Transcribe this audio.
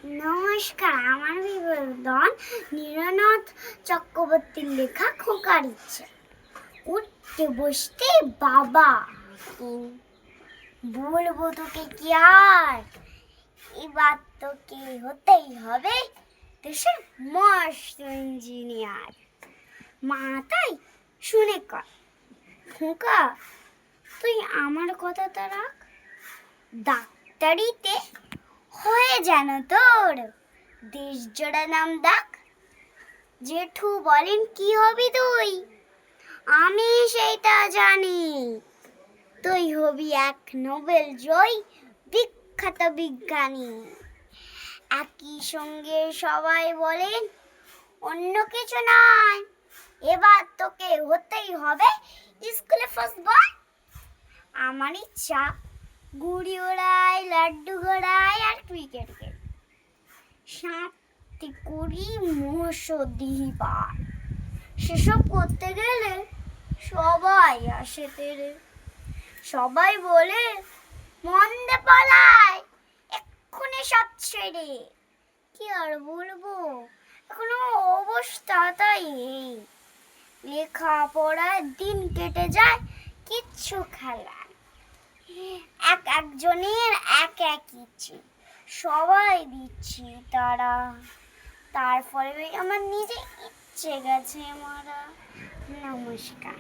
নমস্কার, আমার বিবর্ধন নীরনাথ চক্রবর্তীর লেখা খোকার ইচ্ছে। উঠতে বসতে বাবা, বলবো তোকে কি আর, এবার তোকে হতেই হবে দেশের মস্ত ইঞ্জিনিয়ার। মা তাই শুনে কর, খোকা তুই আমার কথাটা রাখ, ডাক্তারিতে হয়ে যেন তোর দেশ জোড়া নাম ডাক। জেঠু বলেন কি হবি তুই, আমি সেটা জানি, তুই হবি এক নোবেল জয়ী বিখ্যাত বিজ্ঞানী। একই সঙ্গে সবাই বলেন অন্য কিছু নয়, এবার তোকে হতেই হবে স্কুলে ফার্স্ট বয়। আমার ইচ্ছা গুড়ি ওড়াই, লাড্ডু ঘোড়াই আর ক্রিকেট খেলি, সাঁততে করি মহোষধিবার। সেসব করতে গেলে সবাই আসে তেরে, সবাই বলে মন্দে পালায় এক্ষুনি সব ছেড়ে। কি আর বলবো, এখনো অবস্থা তাই এই, লেখাপড়ার দিন কেটে যায় কিচ্ছু খেলা, একজনের এক ইচ্ছে, সবাই দিচ্ছি তারা, তার ফলে আমার নিজে ইচ্ছে গেছে মারা। নমস্কার।